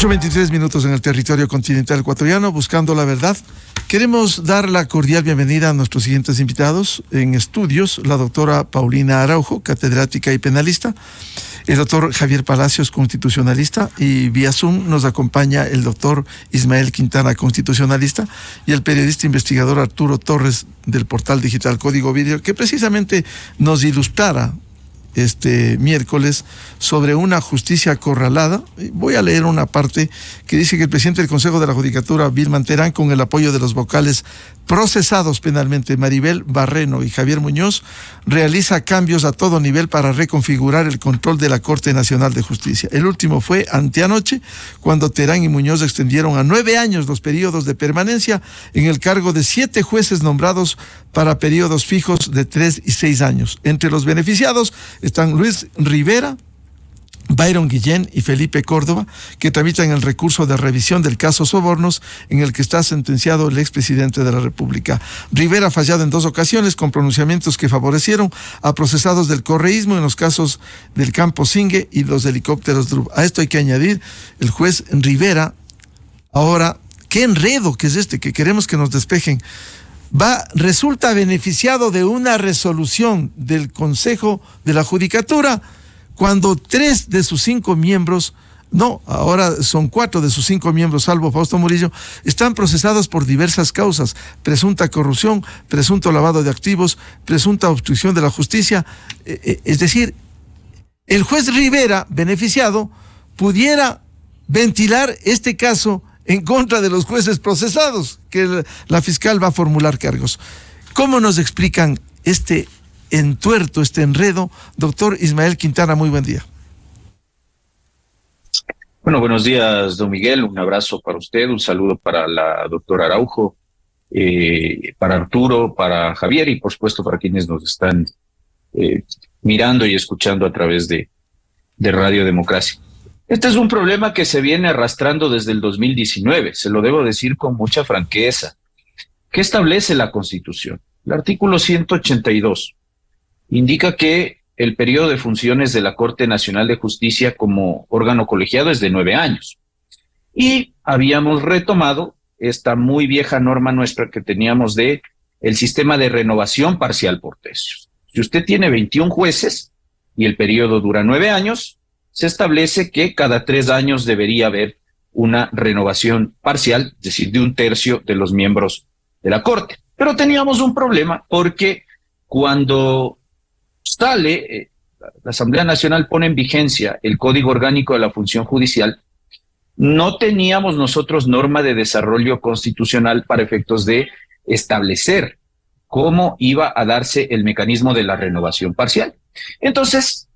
8:23 en el territorio continental ecuatoriano, buscando la verdad. Queremos dar la cordial bienvenida a nuestros siguientes invitados. En estudios, la doctora Paulina Araujo, catedrática y penalista, el doctor Javier Palacios, constitucionalista, y vía Zoom nos acompaña el doctor Ismael Quintana, constitucionalista, y el periodista investigador Arturo Torres, del portal digital Código Video, que precisamente nos ilustrara este miércoles sobre una justicia acorralada. Voy a leer una parte que dice que el presidente del Consejo de la Judicatura, Vilman Terán, con el apoyo de los vocales procesados penalmente Maribel Barreno y Javier Muñoz, realiza cambios a todo nivel para reconfigurar el control de la Corte Nacional de Justicia. El último fue anteanoche, cuando Terán y Muñoz extendieron a 9 años los periodos de permanencia en el cargo de 7 jueces nombrados para periodos fijos de 3 y 6 años. Entre los beneficiados están Luis Rivera, Byron Guillén y Felipe Córdoba, que tramitan el recurso de revisión del caso Sobornos, en el que está sentenciado el expresidente de la República. Rivera ha fallado en 2 ocasiones con pronunciamientos que favorecieron a procesados del correísmo en los casos del campo Singue y los helicópteros DRUB. A esto hay que añadir el juez Rivera. Ahora, qué enredo que es este, que queremos que nos despejen. Resulta beneficiado de una resolución del Consejo de la Judicatura cuando 3 de sus 5 miembros, no, ahora son 4 de sus 5 miembros, salvo Fausto Murillo, están procesados por diversas causas: presunta corrupción, presunto lavado de activos, presunta obstrucción de la justicia. Es decir, el juez Rivera, beneficiado, pudiera ventilar este caso en contra de los jueces procesados, que la fiscal va a formular cargos. ¿Cómo nos explican este entuerto, este enredo? Doctor Ismael Quintana, muy buen día. Bueno, buenos días, don Miguel. Un abrazo para usted, un saludo para la doctora Araujo, para Arturo, para Javier y por supuesto para quienes nos están mirando y escuchando a través de Radio Democracia. Este es un problema que se viene arrastrando desde el 2019, se lo debo decir con mucha franqueza. ¿Qué establece la Constitución? El artículo 182 indica que el periodo de funciones de la Corte Nacional de Justicia como órgano colegiado es de 9 años. Y habíamos retomado esta muy vieja norma nuestra que teníamos de el sistema de renovación parcial por tercios. Si usted tiene 21 jueces y el periodo dura 9 años, se establece que cada 3 años debería haber una renovación parcial, es decir, de 1/3 de los miembros de la Corte. Pero teníamos un problema porque cuando sale, la Asamblea Nacional pone en vigencia el Código Orgánico de la Función Judicial, no teníamos nosotros norma de desarrollo constitucional para efectos de establecer cómo iba a darse el mecanismo de la renovación parcial. Entonces,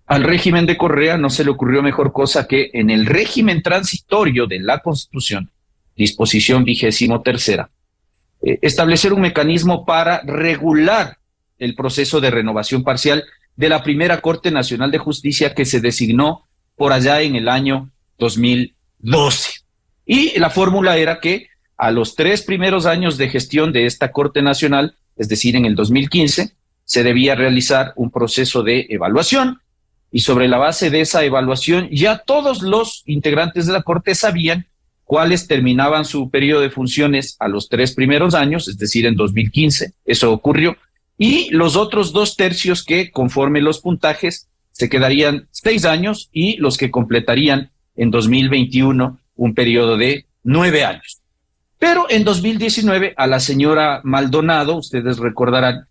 al régimen de Correa no se le ocurrió mejor cosa que en el régimen transitorio de la Constitución, disposición 23ª, establecer un mecanismo para regular el proceso de renovación parcial de la primera Corte Nacional de Justicia, que se designó por allá en el año 2012. Y la fórmula era que a los 3 primeros años de gestión de esta Corte Nacional, es decir, en el 2015, se debía realizar un proceso de evaluación, y sobre la base de esa evaluación ya todos los integrantes de la Corte sabían cuáles terminaban su periodo de funciones a los 3 primeros años, es decir, en 2015, eso ocurrió, y los otros 2/3 que, conforme los puntajes, se quedarían 6 años, y los que completarían en 2021 un periodo de 9 años. Pero en 2019 a la señora Maldonado, ustedes recordarán,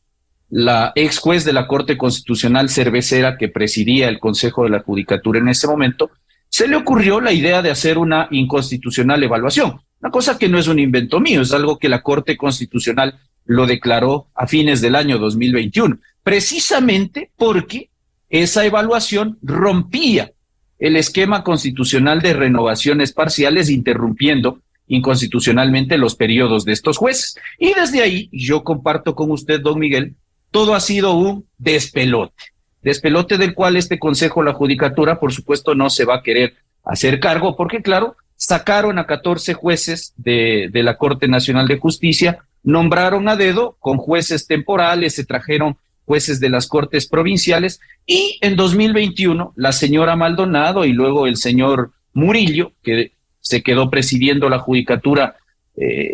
la ex juez de la Corte Constitucional Cervecera, que presidía el Consejo de la Judicatura en ese momento, se le ocurrió la idea de hacer una inconstitucional evaluación, una cosa que no es un invento mío, es algo que la Corte Constitucional lo declaró a fines del año 2021, precisamente porque esa evaluación rompía el esquema constitucional de renovaciones parciales, interrumpiendo inconstitucionalmente los periodos de estos jueces. Y desde ahí, yo comparto con usted, don Miguel, todo ha sido un despelote del cual este Consejo de la Judicatura, por supuesto, no se va a querer hacer cargo, porque claro, sacaron a 14 jueces de la Corte Nacional de Justicia, nombraron a dedo con jueces temporales, se trajeron jueces de las Cortes provinciales, y en 2021 la señora Maldonado y luego el señor Murillo, que se quedó presidiendo la judicatura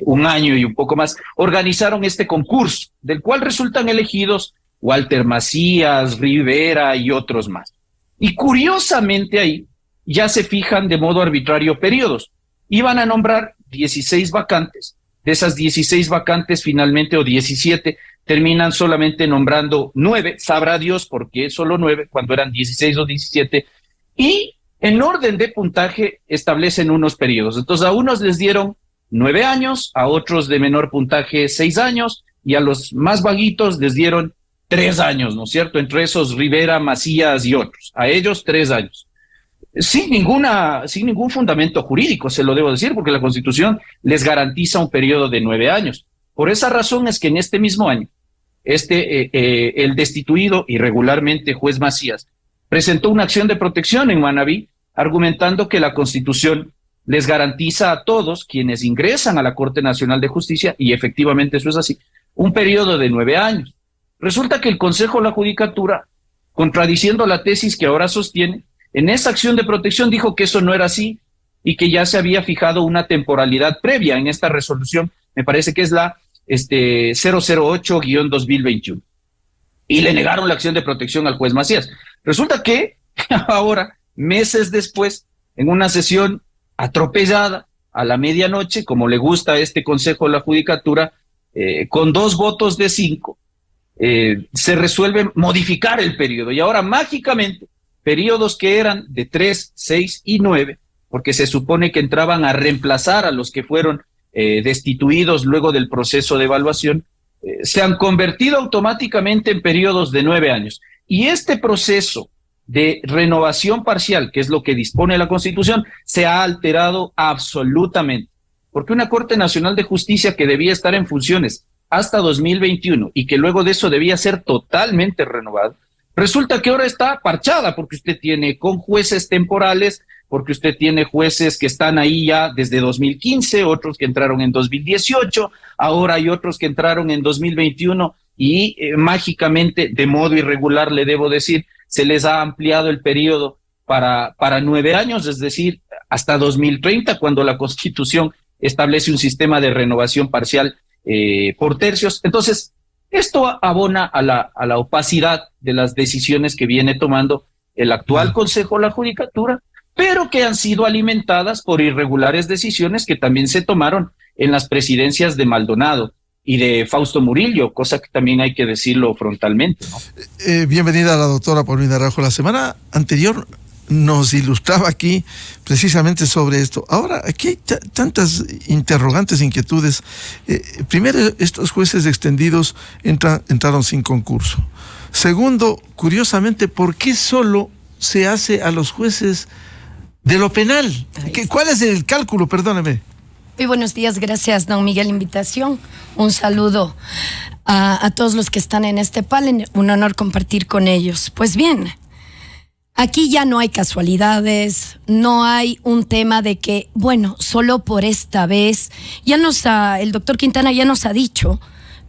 un año y un poco más, organizaron este concurso, del cual resultan elegidos Walter Macías, Rivera y otros más. Y curiosamente ahí ya se fijan de modo arbitrario periodos. Iban a nombrar 16 vacantes. De esas 16 vacantes finalmente, o 17, terminan solamente nombrando 9. Sabrá Dios por qué solo 9, cuando eran 16 o 17. Y en orden de puntaje establecen unos periodos. Entonces a unos les dieron 9 años, a otros de menor puntaje 6 años, y a los más vaguitos les dieron 3 años, ¿no es cierto? Entre esos Rivera, Macías y otros. A ellos 3 años. Sin ningún fundamento jurídico, se lo debo decir, porque la Constitución les garantiza un periodo de 9 años. Por esa razón es que en este mismo año, el destituido irregularmente juez Macías presentó una acción de protección en Manabí, argumentando que la Constitución les garantiza a todos quienes ingresan a la Corte Nacional de Justicia, y efectivamente eso es así, un periodo de 9 años. Resulta que el Consejo de la Judicatura, contradiciendo la tesis que ahora sostiene, en esa acción de protección dijo que eso no era así y que ya se había fijado una temporalidad previa en esta resolución, me parece que es la 008-2021. Y le negaron la acción de protección al juez Macías. Resulta que ahora, meses después, en una sesión atropellada a la medianoche, como le gusta a este Consejo de la Judicatura, con 2 votos de 5, se resuelve modificar el periodo. Y ahora mágicamente, periodos que eran de 3, 6 y 9, porque se supone que entraban a reemplazar a los que fueron destituidos luego del proceso de evaluación, se han convertido automáticamente en periodos de 9 años. Y este proceso de renovación parcial, que es lo que dispone la Constitución, se ha alterado absolutamente, porque una Corte Nacional de Justicia que debía estar en funciones hasta 2021 y que luego de eso debía ser totalmente renovada, resulta que ahora está parchada, porque usted tiene con jueces temporales, porque usted tiene jueces que están ahí ya desde 2015, otros que entraron en 2018, ahora hay otros que entraron en 2021 y mágicamente, de modo irregular, le debo decir, se les ha ampliado el periodo para 9 años, es decir, hasta 2030, cuando la Constitución establece un sistema de renovación parcial por tercios. Entonces, esto abona a la opacidad de las decisiones que viene tomando el actual Consejo de la Judicatura, pero que han sido alimentadas por irregulares decisiones que también se tomaron en las presidencias de Maldonado y de Fausto Murillo, cosa que también hay que decirlo frontalmente, ¿no? Bienvenida a la doctora Paulina Araujo. La semana anterior nos ilustraba aquí precisamente sobre esto. Ahora, aquí hay tantas interrogantes, inquietudes. Primero, estos jueces extendidos entraron sin concurso. Segundo, curiosamente, ¿por qué solo se hace a los jueces de lo penal? ¿Cuál es el cálculo? Perdóneme. Muy buenos días, gracias, don Miguel, invitación. Un saludo a todos los que están en este panel, un honor compartir con ellos. Pues bien, aquí ya no hay casualidades, no hay un tema de que, bueno, solo por esta vez. El doctor Quintana ya nos ha dicho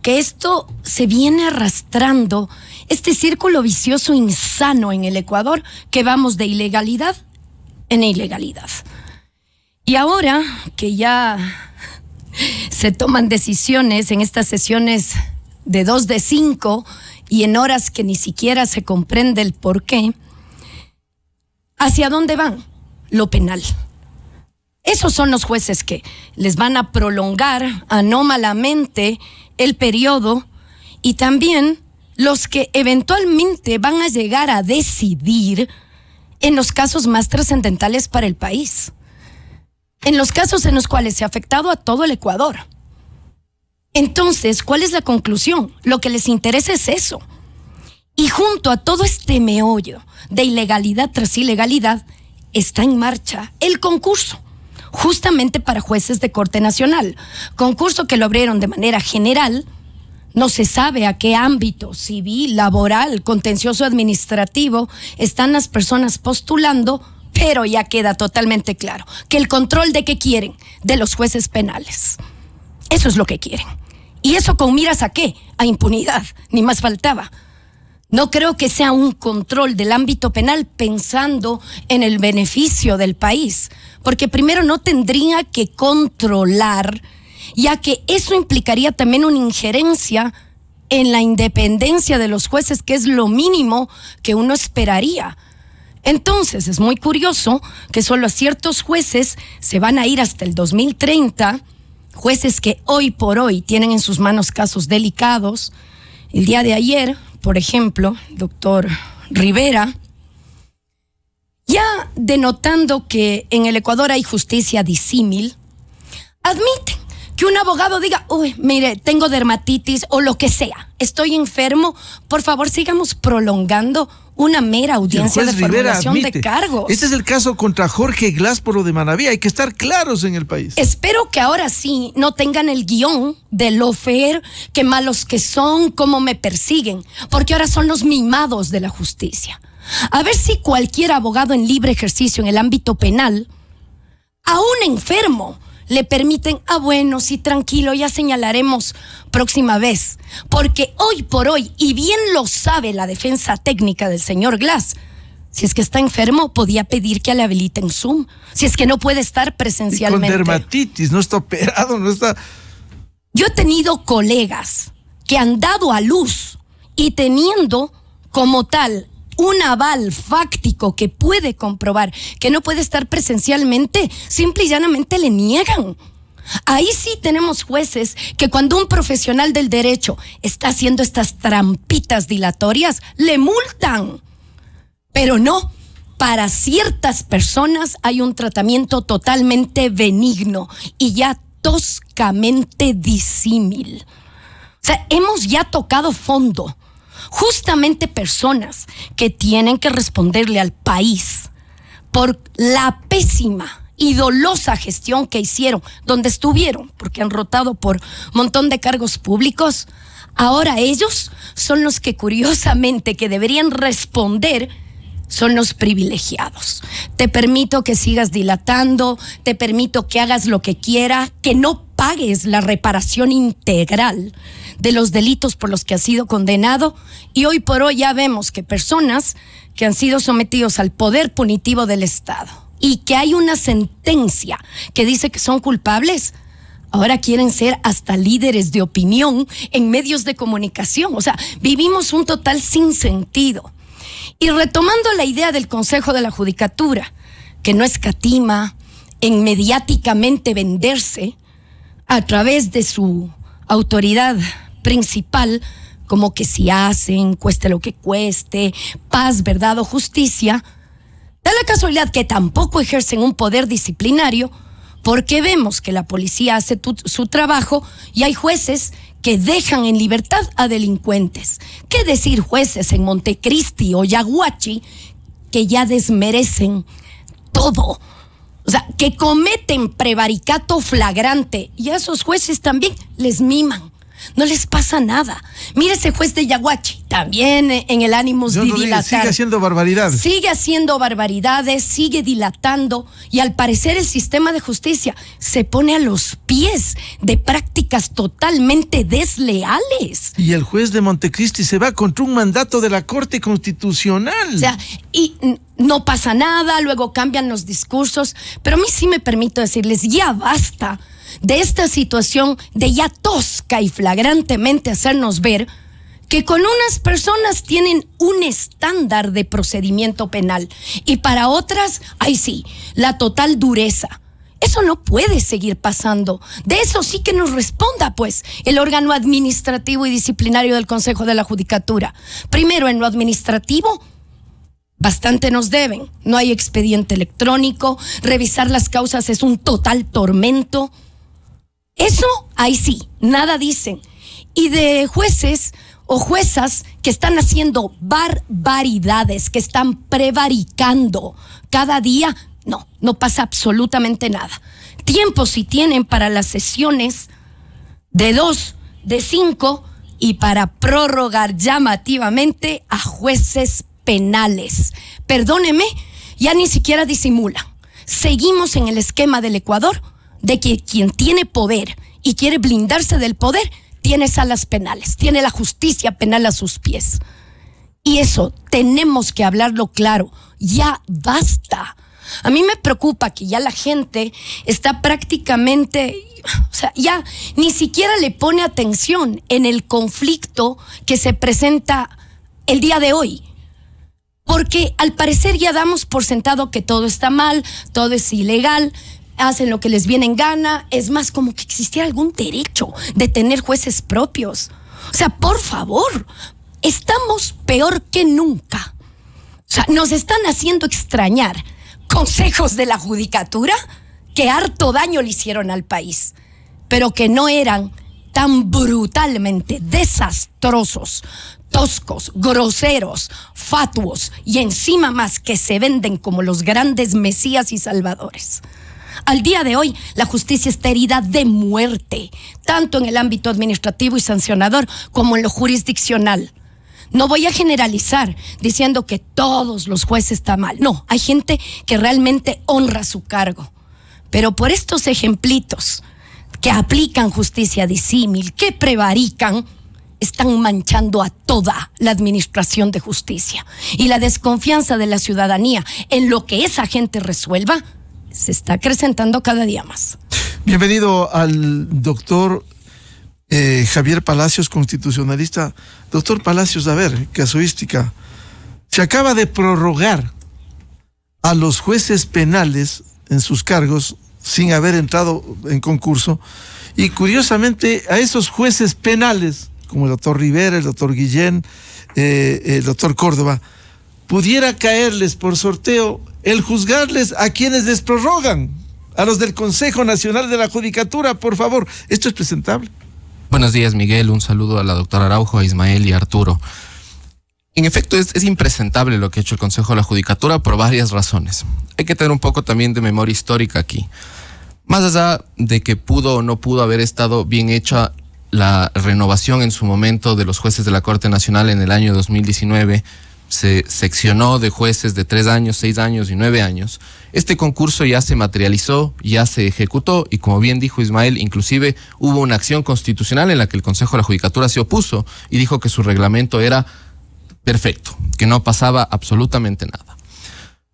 que esto se viene arrastrando, este círculo vicioso insano en el Ecuador, que vamos de ilegalidad en ilegalidad. Y ahora que ya se toman decisiones en estas sesiones de 2 de 5 y en horas que ni siquiera se comprende el por qué, ¿hacia dónde van? Lo penal. Esos son los jueces que les van a prolongar anómalamente el periodo, y también los que eventualmente van a llegar a decidir en los casos más trascendentales para el país, en los casos en los cuales se ha afectado a todo el Ecuador. Entonces, ¿cuál es la conclusión? Lo que les interesa es eso. Y junto a todo este meollo de ilegalidad tras ilegalidad, está en marcha el concurso, justamente para jueces de Corte Nacional. Concurso que lo abrieron de manera general, no se sabe a qué ámbito civil, laboral, contencioso, administrativo están las personas postulando, pero ya queda totalmente claro que el control de qué quieren, de los jueces penales. Eso es lo que quieren. ¿Y eso con miras a qué? A impunidad, ni más faltaba. No creo que sea un control del ámbito penal pensando en el beneficio del país, porque primero no tendría que controlar, ya que eso implicaría también una injerencia en la independencia de los jueces, que es lo mínimo que uno esperaría. Entonces, es muy curioso que solo a ciertos jueces se van a ir hasta el 2030, jueces que hoy por hoy tienen en sus manos casos delicados. El día de ayer, por ejemplo, doctor Rivera, ya denotando que en el Ecuador hay justicia disímil, admite que un abogado diga, uy, mire, tengo dermatitis o lo que sea, estoy enfermo, por favor sigamos prolongando una mera audiencia de formulación de cargos. Este es el caso contra Jorge Glass por lo de Manaví. Hay que estar claros en el país. Espero que ahora sí no tengan el guión de Lofer, qué malos que son, cómo me persiguen, porque ahora son los mimados de la justicia. A ver si cualquier abogado en libre ejercicio en el ámbito penal, a un enfermo, le permiten, bueno, sí, tranquilo, ya señalaremos próxima vez. Porque hoy por hoy, y bien lo sabe la defensa técnica del señor Glass, si es que está enfermo, podía pedir que le habiliten Zoom. Si es que no puede estar presencialmente. Y con dermatitis, no está operado, no está... Yo he tenido colegas que han dado a luz y teniendo como tal un aval fáctico que puede comprobar que no puede estar presencialmente, simple y llanamente le niegan. Ahí sí tenemos jueces que cuando un profesional del derecho está haciendo estas trampitas dilatorias, le multan. Pero no, para ciertas personas hay un tratamiento totalmente benigno y ya toscamente disímil. O sea, hemos ya tocado fondo. Justamente personas que tienen que responderle al país por la pésima y dolosa gestión que hicieron, donde estuvieron, porque han rotado por un montón de cargos públicos, ahora ellos son los que curiosamente que deberían responder son los privilegiados. Te permito que sigas dilatando, te permito que hagas lo que quiera, que no pagues la reparación integral de los delitos por los que has sido condenado, y hoy por hoy ya vemos que personas que han sido sometidos al poder punitivo del Estado y que hay una sentencia que dice que son culpables, ahora quieren ser hasta líderes de opinión en medios de comunicación. O sea, vivimos un total sinsentido. Y retomando la idea del Consejo de la Judicatura, que no escatima en mediáticamente venderse a través de su autoridad principal, como que si hacen, cueste lo que cueste, paz, verdad o justicia, da la casualidad que tampoco ejercen un poder disciplinario, porque vemos que la policía hace su trabajo y hay jueces que dejan en libertad a delincuentes. ¿Qué decir jueces en Montecristi o Yaguachi que ya desmerecen todo? O sea, que cometen prevaricato flagrante y a esos jueces también les miman. No les pasa nada. Mire ese juez de Yaguachi, también en el ánimo de dilatar. Sigue haciendo barbaridades. Sigue haciendo barbaridades, sigue dilatando y al parecer el sistema de justicia se pone a los pies de prácticas totalmente desleales. Y el juez de Montecristi se va contra un mandato de la Corte Constitucional. O sea, y no pasa nada, luego cambian los discursos, pero a mí sí me permito decirles, ya basta de esta situación de ya tosca y flagrantemente hacernos ver que con unas personas tienen un estándar de procedimiento penal y para otras, ay sí, la total dureza. Eso no puede seguir pasando. De eso sí que nos responda, pues, el órgano administrativo y disciplinario del Consejo de la Judicatura. Primero, en lo administrativo, bastante nos deben. No hay expediente electrónico, revisar las causas es un total tormento. Eso, ahí sí, nada dicen. Y de jueces o juezas que están haciendo barbaridades, que están prevaricando cada día, no pasa absolutamente nada. Tiempo sí tienen para las sesiones de 2, de 5 y para prorrogar llamativamente a jueces penales. Perdóneme, ya ni siquiera disimulan. Seguimos en el esquema del Ecuador de que quien tiene poder y quiere blindarse del poder tiene salas penales, tiene la justicia penal a sus pies. Y eso tenemos que hablarlo claro. Ya basta. A mí me preocupa que ya la gente está prácticamente, o sea, ya ni siquiera le pone atención en el conflicto que se presenta el día de hoy. Porque al parecer ya damos por sentado que todo está mal, todo es ilegal, hacen lo que les viene en gana. Es más, como que existiera algún derecho de tener jueces propios. O sea, por favor, estamos peor que nunca. O sea, nos están haciendo extrañar consejos de la judicatura que harto daño le hicieron al país, pero que no eran tan brutalmente desastrosos, toscos, groseros, fatuos y encima más que se venden como los grandes mesías y salvadores. Al día de hoy, la justicia está herida de muerte, tanto en el ámbito administrativo y sancionador como en lo jurisdiccional. No voy a generalizar diciendo que todos los jueces están mal. No, hay gente que realmente honra su cargo. Pero por estos ejemplitos que aplican justicia disímil, que prevarican, están manchando a toda la administración de justicia. Y la desconfianza de la ciudadanía en lo que esa gente resuelva se está acrecentando cada día más. Bienvenido al doctor Javier Palacios, constitucionalista. Doctor Palacios, a ver, casuística. Se acaba de prorrogar a los jueces penales en sus cargos sin haber entrado en concurso, y curiosamente a esos jueces penales, como el doctor Rivera, el doctor Guillén, el doctor Córdoba, pudiera caerles por sorteo el juzgarles a quienes les prorrogan, a los del Consejo Nacional de la Judicatura. Por favor, ¿esto es presentable? Buenos días, Miguel. Un saludo a la doctora Araujo, a Ismael y a Arturo. En efecto, es impresentable lo que ha hecho el Consejo de la Judicatura por varias razones. Hay que tener un poco también de memoria histórica aquí. Más allá de que pudo o no pudo haber estado bien hecha la renovación en su momento de los jueces de la Corte Nacional en el año 2019, se seccionó de jueces de 3 años, 6 años y 9 años. Este concurso ya se materializó, ya se ejecutó y, como bien dijo Ismael, inclusive hubo una acción constitucional en la que el Consejo de la Judicatura se opuso y dijo que su reglamento era perfecto, que no pasaba absolutamente nada.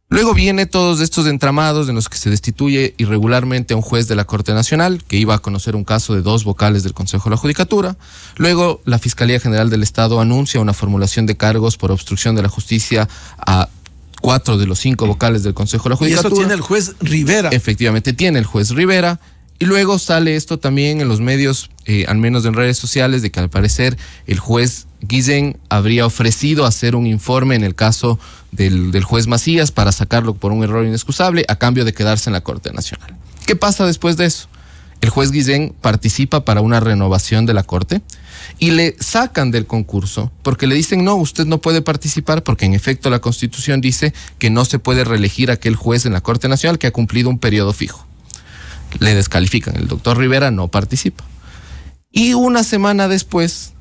Luego viene todos estos entramados en los que se destituye irregularmente a un juez de la Corte Nacional que iba a conocer un caso de 2 vocales del Consejo de la Judicatura. Luego la Fiscalía General del Estado anuncia una formulación de cargos por obstrucción de la justicia a 4 de los 5 vocales del Consejo de la Judicatura. Y eso tiene el juez Rivera. Efectivamente, tiene el juez Rivera. Y luego sale esto también en los medios, al menos en redes sociales, de que al parecer el juez Guillén habría ofrecido hacer un informe en el caso del juez Macías para sacarlo por un error inexcusable a cambio de quedarse en la Corte Nacional. ¿Qué pasa después de eso? El juez Guillén participa para una renovación de la Corte y le sacan del concurso porque le dicen: no, usted no puede participar porque en efecto la Constitución dice que no se puede reelegir a aquel juez en la Corte Nacional que ha cumplido un periodo fijo. Le descalifican, el doctor Rivera no participa. Y una semana después,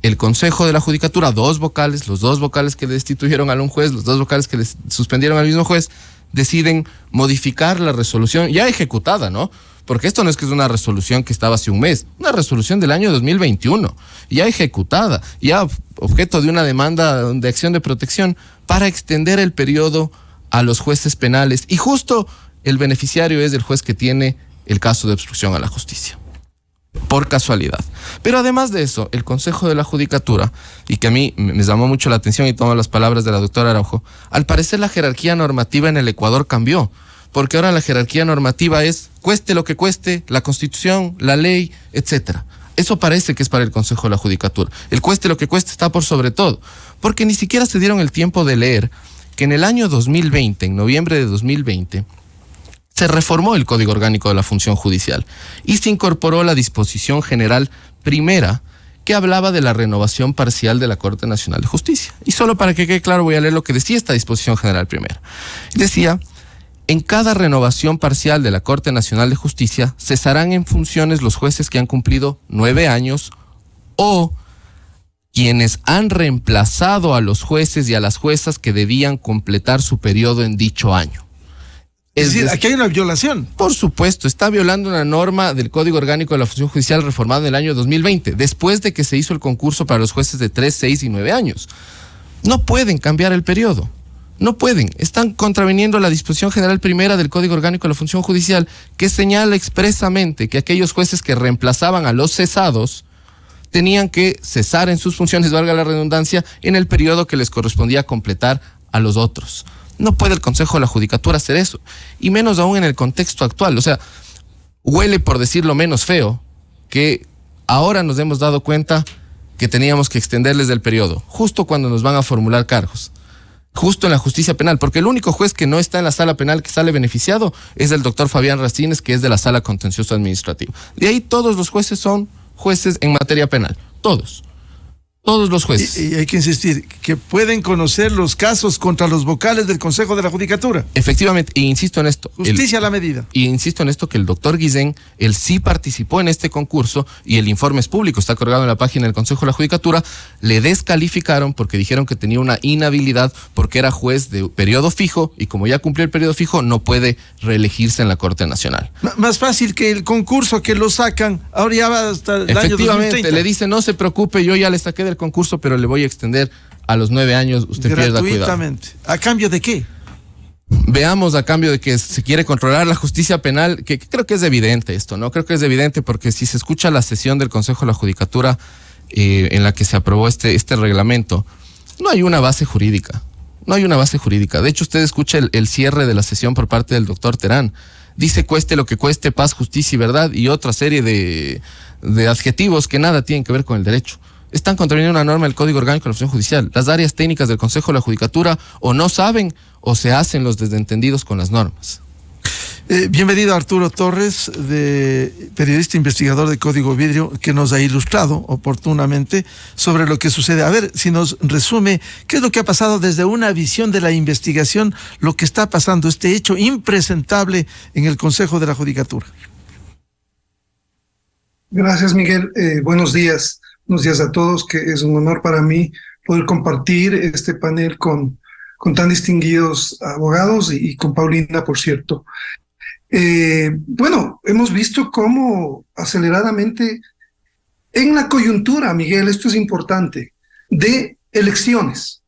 el Consejo de la Judicatura, 2 vocales, los 2 vocales que le destituyeron a un juez, los 2 vocales que le suspendieron al mismo juez, deciden modificar la resolución ya ejecutada, ¿no? Porque esto no es que es una resolución que estaba hace un mes, una resolución del año 2021, ya ejecutada, ya objeto de una demanda de acción de protección para extender el periodo a los jueces penales. Y justo el beneficiario es el juez que tiene el caso de obstrucción a la justicia, por casualidad. Pero además de eso, el Consejo de la Judicatura, y que a mí me llamó mucho la atención y tomo las palabras de la doctora Araujo, al parecer la jerarquía normativa en el Ecuador cambió, porque ahora la jerarquía normativa es cueste lo que cueste, la Constitución, la ley, etcétera. Eso parece que es para el Consejo de la Judicatura. El cueste lo que cueste está por sobre todo, porque ni siquiera se dieron el tiempo de leer que en el año 2020, en noviembre de 2020, se reformó el Código Orgánico de la Función Judicial y se incorporó la disposición general primera que hablaba de la renovación parcial de la Corte Nacional de Justicia. Y solo para que quede claro voy a leer lo que decía esta disposición general primera. Decía: en cada renovación parcial de la Corte Nacional de Justicia cesarán en funciones los jueces que han cumplido 9 años o quienes han reemplazado a los jueces y a las juezas que debían completar su periodo en dicho año. Es decir, aquí hay una violación. Por supuesto, está violando una norma del Código Orgánico de la Función Judicial reformada en el año 2020, después de que se hizo el concurso para los jueces de 3, 6 y 9 años. No pueden cambiar el periodo. No pueden. Están contraviniendo la disposición general primera del Código Orgánico de la Función Judicial, que señala expresamente que aquellos jueces que reemplazaban a los cesados tenían que cesar en sus funciones, valga la redundancia, en el periodo que les correspondía completar a los otros. No puede el Consejo de la Judicatura hacer eso, y menos aún en el contexto actual. O sea, huele, por decirlo menos feo, que ahora nos hemos dado cuenta que teníamos que extenderles el periodo, justo cuando nos van a formular cargos, justo en la justicia penal, porque el único juez que no está en la sala penal que sale beneficiado es el doctor Fabián Racines, que es de la sala contencioso administrativa. De ahí todos los jueces son jueces en materia penal, todos los jueces. Y hay que insistir, que pueden conocer los casos contra los vocales del Consejo de la Judicatura. Efectivamente, e insisto en esto. Justicia a la medida. Y insisto en esto, que el doctor Guisén, él sí participó en este concurso y el informe es público, está colgado en la página del Consejo de la Judicatura. Le descalificaron porque dijeron que tenía una inhabilidad porque era juez de periodo fijo y como ya cumplió el periodo fijo no puede reelegirse en la Corte Nacional. Más fácil que el concurso que lo sacan, ahora ya va hasta el año 2030. Le dice, no se preocupe, yo ya le saqué del concurso, pero le voy a extender a los 9 años, usted pierda cuidado. Gratuitamente. ¿A cambio de qué? Veamos, a cambio de que se quiere controlar la justicia penal, que creo que es evidente esto, ¿no? Creo que es evidente porque si se escucha la sesión del Consejo de la Judicatura en la que se aprobó este reglamento, no hay una base jurídica. No hay una base jurídica. De hecho, usted escucha el cierre de la sesión por parte del doctor Terán. Dice, cueste lo que cueste, paz, justicia y verdad, y otra serie de adjetivos que nada tienen que ver con el derecho. Están contraviniendo una norma del Código Orgánico de la Función Judicial. Las áreas técnicas del Consejo de la Judicatura o no saben o se hacen los desentendidos con las normas. Bienvenido Arturo Torres, periodista investigador de Código Vidrio, que nos ha ilustrado oportunamente sobre lo que sucede. A ver, si nos resume, ¿qué es lo que ha pasado desde una visión de la investigación, lo que está pasando, este hecho impresentable en el Consejo de la Judicatura? Gracias, Miguel. Buenos días. Buenos días a todos, que es un honor para mí poder compartir este panel con tan distinguidos abogados y con Paulina, por cierto. Bueno, hemos visto cómo aceleradamente en la coyuntura, Miguel, esto es importante, de elecciones.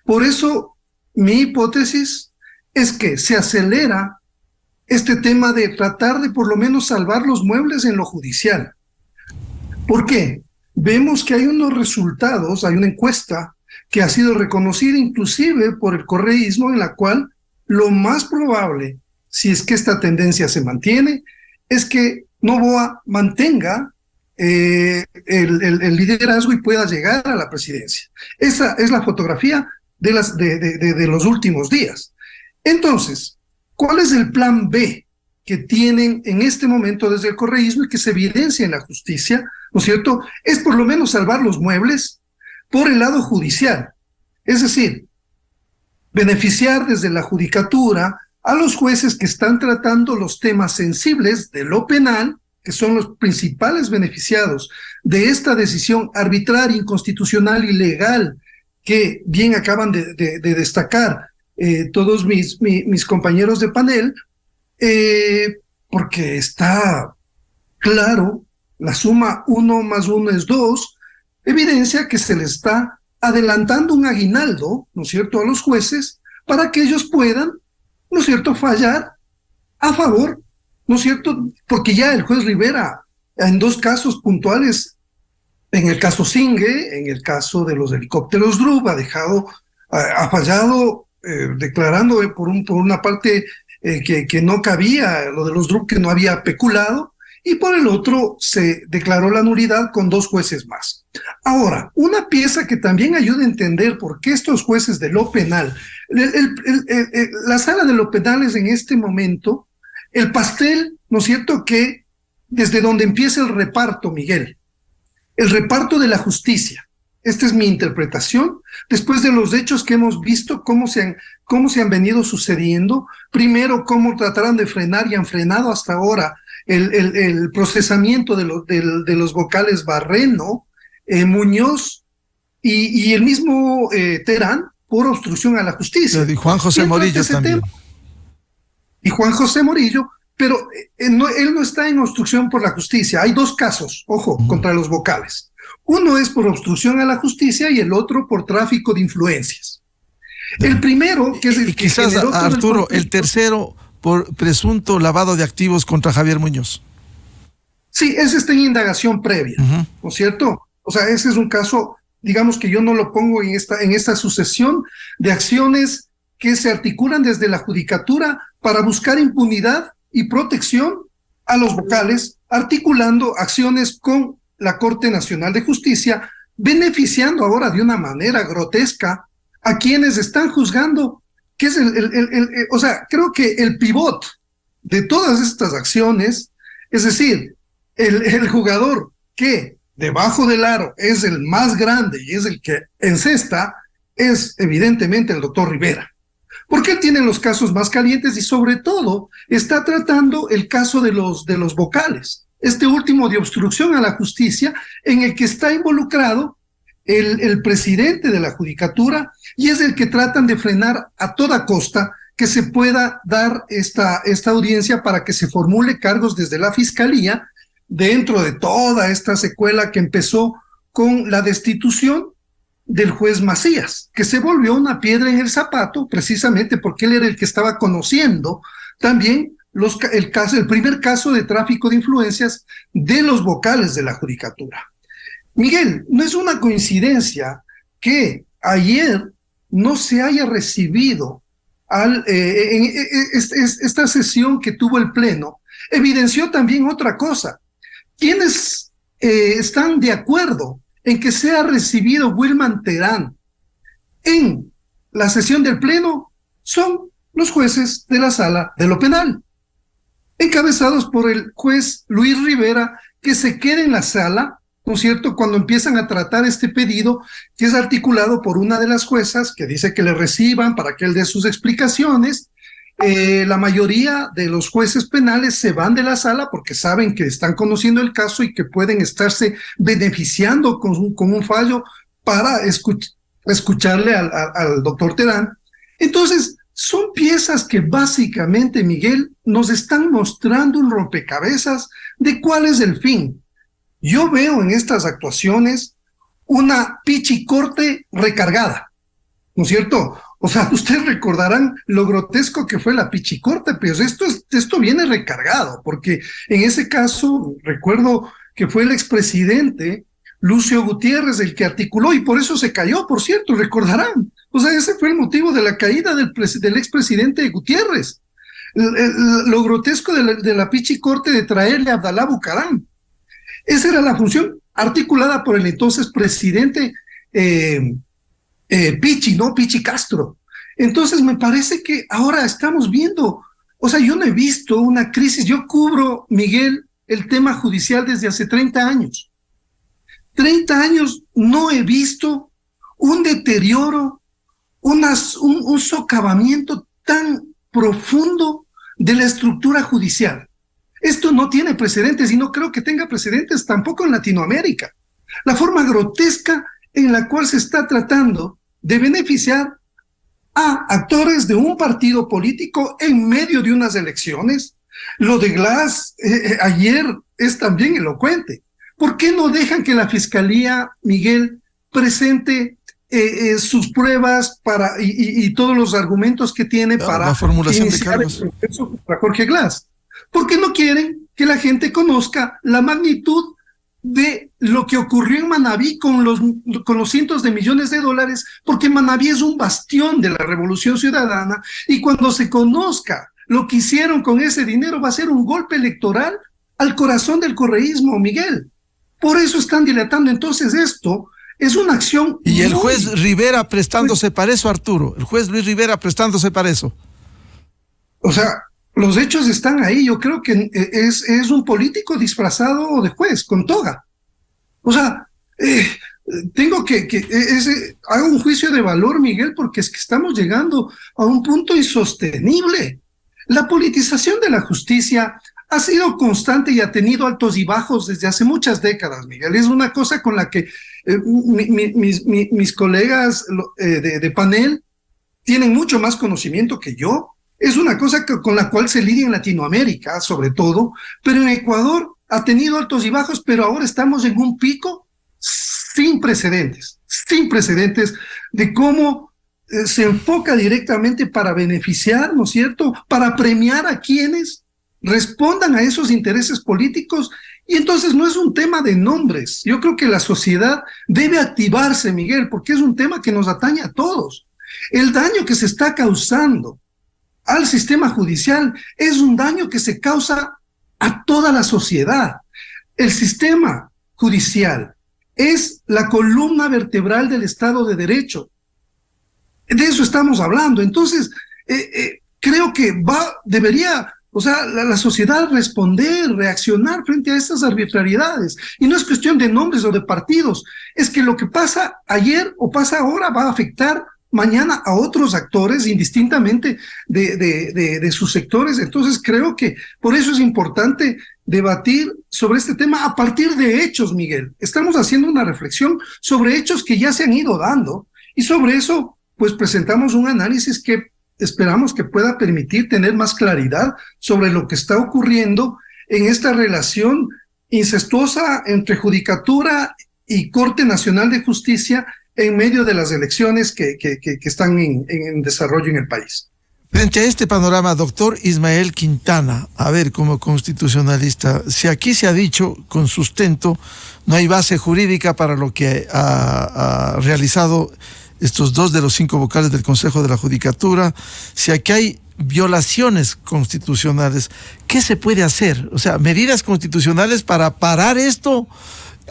Por eso mi hipótesis es que se acelera este tema de tratar de por lo menos salvar los muebles en lo judicial. ¿Por qué? Vemos que hay unos resultados, hay una encuesta que ha sido reconocida inclusive por el correísmo, en la cual lo más probable, si es que esta tendencia se mantiene, es que Noboa mantenga el liderazgo y pueda llegar a la presidencia. Esa es la fotografía de los últimos días. Entonces, ¿cuál es el plan B que tienen en este momento desde el correísmo y que se evidencia en la justicia? ¿No es cierto? Es por lo menos salvar los muebles por el lado judicial. Es decir, beneficiar desde la judicatura a los jueces que están tratando los temas sensibles de lo penal, que son los principales beneficiados de esta decisión arbitraria, inconstitucional, ilegal, que bien acaban de destacar todos mis compañeros de panel, porque está claro, la suma 1 más 1 es 2, evidencia que se le está adelantando un aguinaldo, ¿no es cierto?, a los jueces para que ellos puedan, ¿no es cierto?, fallar a favor, ¿no es cierto?, porque ya el juez Rivera, en 2 casos puntuales, en el caso Singue, en el caso de los helicópteros Drup, ha fallado declarando por una parte que no cabía, lo de los Drup, que no había peculado, y por el otro se declaró la nulidad con 2 jueces más. Ahora, una pieza que también ayuda a entender por qué estos jueces de lo penal, la sala de lo penal es en este momento el pastel, ¿no es cierto?, que desde donde empieza el reparto, Miguel, el reparto de la justicia. Esta es mi interpretación, después de los hechos que hemos visto, cómo se han venido sucediendo. Primero, cómo trataron de frenar y han frenado hasta ahora el procesamiento de los vocales Barreno, Muñoz y el mismo Terán por obstrucción a la justicia. Y Juan José Morillo también. Y Juan José Morillo, pero él no está en obstrucción por la justicia. Hay 2 casos, ojo, contra los vocales. Uno es por obstrucción a la justicia y el otro por tráfico de influencias. El primero, que es el y que quizás, generó todo Arturo, el conflicto, tercero por presunto lavado de activos contra Javier Muñoz. sí, ese está en indagación previa, ¿no es cierto? O sea, ese es un caso, digamos que yo no lo pongo en esta sucesión de acciones que se articulan desde la judicatura para buscar impunidad y protección a los vocales, articulando acciones con la Corte Nacional de Justicia, beneficiando ahora de una manera grotesca a quienes están juzgando, que es o sea, creo que el pivot de todas estas acciones, es decir, el jugador que debajo del aro es el más grande y es el que encesta, es evidentemente el doctor Rivera. Porque él tiene los casos más calientes y sobre todo está tratando el caso de los vocales, este último de obstrucción a la justicia, en el que está involucrado el presidente de la judicatura y es el que tratan de frenar a toda costa que se pueda dar esta audiencia para que se formule cargos desde la fiscalía dentro de toda esta secuela que empezó con la destitución del juez Macías, que se volvió una piedra en el zapato precisamente porque él era el que estaba conociendo también el primer caso de tráfico de influencias de los vocales de la judicatura. Miguel, no es una coincidencia que ayer no se haya recibido esta sesión que tuvo el Pleno, evidenció también otra cosa. ¿Quiénes están de acuerdo en que sea recibido Wilman Terán en la sesión del Pleno? Son los jueces de la Sala de lo Penal, encabezados por el juez Luis Rivera, que se queda en la sala, ¿no es cierto?, cuando empiezan a tratar este pedido, que es articulado por una de las juezas, que dice que le reciban para que él dé sus explicaciones. La mayoría de los jueces penales se van de la sala porque saben que están conociendo el caso y que pueden estarse beneficiando con un fallo para escucharle al doctor Terán. Entonces, son piezas que básicamente, Miguel, nos están mostrando un rompecabezas de cuál es el fin. Yo veo en estas actuaciones una pichicorte recargada, ¿no es cierto? O sea, ustedes recordarán lo grotesco que fue la pichicorte, pero esto viene recargado, porque en ese caso recuerdo que fue el expresidente Lucio Gutiérrez el que articuló, y por eso se cayó, por cierto, recordarán. O sea, ese fue el motivo de la caída del expresidente Gutiérrez. Lo grotesco de la pichicorte de traerle a Abdalá Bucaram. Esa era la función articulada por el entonces presidente Pichi Castro. Entonces me parece que ahora estamos viendo, o sea, yo no he visto una crisis. Yo cubro, Miguel, el tema judicial desde hace 30 años. 30 años no he visto un deterioro, un socavamiento tan profundo de la estructura judicial. Esto no tiene precedentes y no creo que tenga precedentes tampoco en Latinoamérica. La forma grotesca en la cual se está tratando de beneficiar a actores de un partido político en medio de unas elecciones. Lo de Glass ayer es también elocuente. ¿Por qué no dejan que la Fiscalía, Miguel, presente sus pruebas y todos los argumentos que tiene para la formulación de iniciar cargos el proceso contra Jorge Glass? ¿Por qué no quieren que la gente conozca la magnitud de lo que ocurrió en Manabí con los cientos de millones de dólares? Porque Manabí es un bastión de la Revolución Ciudadana y cuando se conozca lo que hicieron con ese dinero va a ser un golpe electoral al corazón del correísmo, Miguel. Por eso están dilatando. Entonces esto es una acción. Y el juez Rivera prestándose para eso, Arturo. El juez Luis Rivera prestándose para eso. O sea, los hechos están ahí. Yo creo que es un político disfrazado de juez, con toga. O sea, tengo hago un juicio de valor, Miguel, porque es que estamos llegando a un punto insostenible. La politización de la justicia ha sido constante y ha tenido altos y bajos desde hace muchas décadas, Miguel. Es una cosa con la que mis colegas de panel tienen mucho más conocimiento que yo. Es una cosa con la cual se lidia en Latinoamérica, sobre todo, pero en Ecuador ha tenido altos y bajos, pero ahora estamos en un pico sin precedentes de cómo se enfoca directamente para beneficiar, ¿no es cierto?, para premiar a quienes respondan a esos intereses políticos. Y entonces no es un tema de nombres. Yo creo que la sociedad debe activarse, Miguel, porque es un tema que nos atañe a todos. El daño que se está causando al sistema judicial es un daño que se causa a toda la sociedad. El sistema judicial es la columna vertebral del Estado de Derecho. De eso estamos hablando. Entonces, creo que debería, o sea, la sociedad responder, reaccionar frente a estas arbitrariedades. Y no es cuestión de nombres o de partidos, es que lo que pasa ayer o pasa ahora va a afectar mañana a otros actores, indistintamente de sus sectores. Entonces creo que por eso es importante debatir sobre este tema a partir de hechos, Miguel. Estamos haciendo una reflexión sobre hechos que ya se han ido dando, y sobre eso pues presentamos un análisis que esperamos que pueda permitir tener más claridad sobre lo que está ocurriendo en esta relación incestuosa entre Judicatura y Corte Nacional de Justicia en medio de las elecciones que están en desarrollo en el país. Frente a este panorama, doctor Ismael Quintana, a ver, como constitucionalista, si aquí se ha dicho con sustento, no hay base jurídica para lo que ha realizado estos 2 de los 5 vocales del Consejo de la Judicatura, si aquí hay violaciones constitucionales, ¿qué se puede hacer? O sea, medidas constitucionales para parar esto,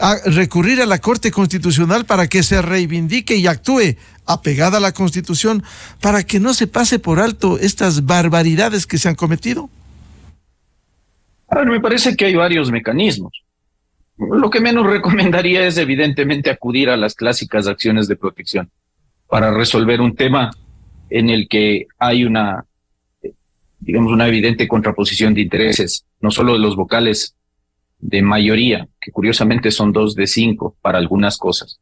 a recurrir a la Corte Constitucional para que se reivindique y actúe apegada a la Constitución, para que no se pase por alto estas barbaridades que se han cometido. A ver, me parece que hay varios mecanismos. Lo que menos recomendaría es evidentemente acudir a las clásicas acciones de protección para resolver un tema en el que hay una evidente contraposición de intereses, no solo de los vocales de mayoría, que curiosamente son 2 de 5 para algunas cosas,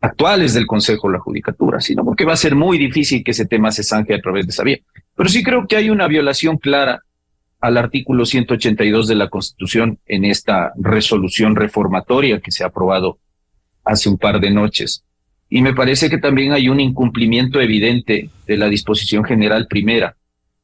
actuales del Consejo de la Judicatura, sino porque va a ser muy difícil que ese tema se zanje a través de esa vía. Pero sí creo que hay una violación clara al artículo 182 de la Constitución en esta resolución reformatoria que se ha aprobado hace un par de noches. Y me parece que también hay un incumplimiento evidente de la disposición general primera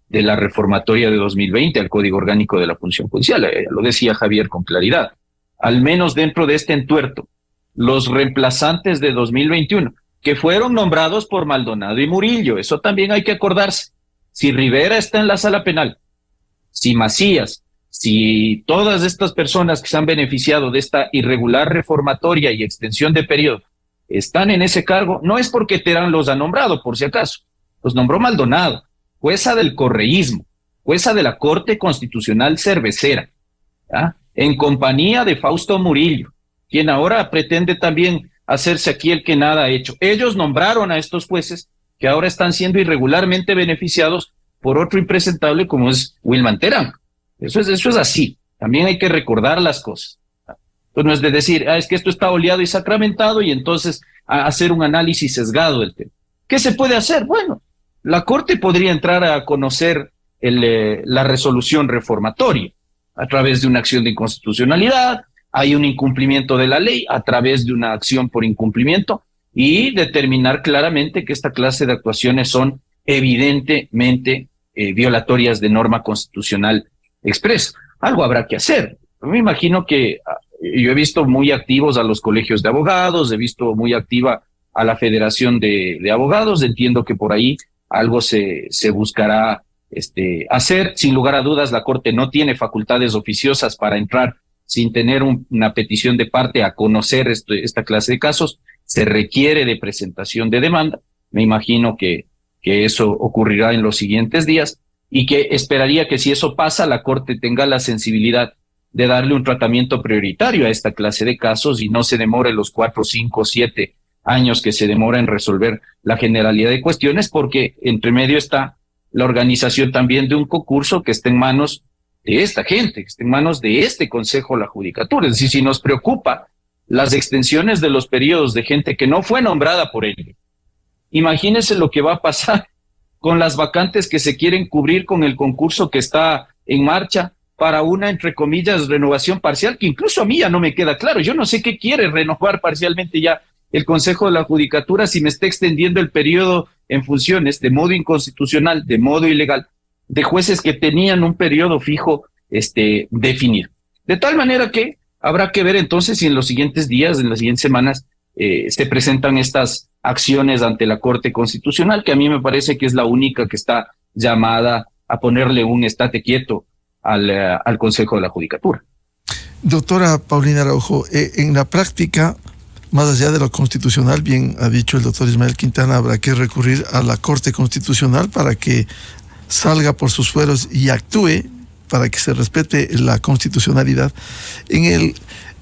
de la reformatoria de 2020 al Código Orgánico de la Función Judicial. Lo decía Javier con claridad. Al menos dentro de este entuerto, los reemplazantes de 2021, que fueron nombrados por Maldonado y Murillo, eso también hay que acordarse. Si Rivera está en la sala penal, si Macías, si todas estas personas que se han beneficiado de esta irregular reformatoria y extensión de periodo están en ese cargo, no es porque Terán los ha nombrado, por si acaso. Los nombró Maldonado, jueza del correísmo, jueza de la Corte Constitucional Cervecera, ¿ya?, en compañía de Fausto Murillo, quien ahora pretende también hacerse aquí el que nada ha hecho. Ellos nombraron a estos jueces que ahora están siendo irregularmente beneficiados por otro impresentable como es Wilman Terán. Eso es así. También hay que recordar las cosas. Entonces no es de decir, es que esto está oleado y sacramentado y entonces hacer un análisis sesgado del tema. ¿Qué se puede hacer? Bueno, la Corte podría entrar a conocer la resolución reformatoria a través de una acción de inconstitucionalidad. Hay un incumplimiento de la ley a través de una acción por incumplimiento y determinar claramente que esta clase de actuaciones son evidentemente violatorias de norma constitucional expresa. Algo habrá que hacer. Me imagino que yo he visto muy activos a los colegios de abogados, he visto muy activa a la Federación de Abogados, entiendo que por ahí algo se buscará hacer. Sin lugar a dudas, la Corte no tiene facultades oficiosas para entrar sin tener una petición de parte a conocer esta clase de casos. Se requiere de presentación de demanda. Me imagino que eso ocurrirá en los siguientes días y que esperaría que si eso pasa, la Corte tenga la sensibilidad de darle un tratamiento prioritario a esta clase de casos y no se demore los 4, 5, 7 años que se demora en resolver la generalidad de cuestiones, porque entre medio está la organización también de un concurso que está en manos de esta gente, que está en manos de este Consejo de la Judicatura. Es decir, si nos preocupa las extensiones de los periodos de gente que no fue nombrada por él, imagínense lo que va a pasar con las vacantes que se quieren cubrir con el concurso que está en marcha para una, entre comillas, renovación parcial, que incluso a mí ya no me queda claro. Yo no sé qué quiere renovar parcialmente ya el Consejo de la Judicatura, si me está extendiendo el periodo en funciones de modo inconstitucional, de modo ilegal, de jueces que tenían un periodo fijo definido. De tal manera que habrá que ver entonces si en los siguientes días, en las siguientes semanas, se presentan estas acciones ante la Corte Constitucional, que a mí me parece que es la única que está llamada a ponerle un estate quieto al Consejo de la Judicatura. Doctora Paulina Araujo, en la práctica, más allá de lo constitucional, bien ha dicho el doctor Ismael Quintana, habrá que recurrir a la Corte Constitucional para que salga por sus fueros y actúe para que se respete la constitucionalidad.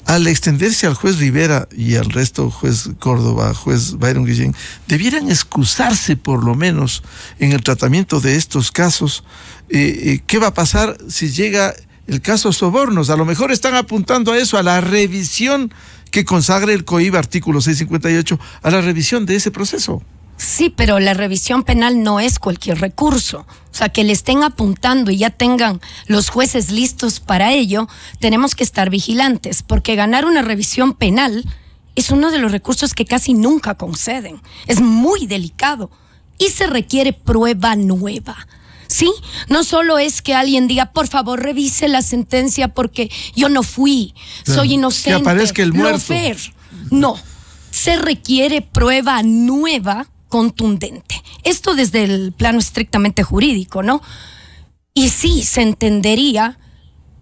Al extenderse al juez Rivera y al resto, juez Córdoba, juez Byron Guillén, debieran excusarse por lo menos en el tratamiento de estos casos. ¿Qué va a pasar si llega el caso Sobornos? A lo mejor están apuntando a eso, a la revisión que consagre el COIB, artículo 658, a la revisión de ese proceso. Sí, pero la revisión penal no es cualquier recurso. O sea, que le estén apuntando y ya tengan los jueces listos para ello, tenemos que estar vigilantes, porque ganar una revisión penal es uno de los recursos que casi nunca conceden. Es muy delicado y se requiere prueba nueva. ¿Sí? No solo es que alguien diga, por favor, revise la sentencia porque yo no fui, soy inocente. Que aparezca el muerto. No, se requiere prueba nueva, contundente. Esto desde el plano estrictamente jurídico, ¿no? Y sí, se entendería,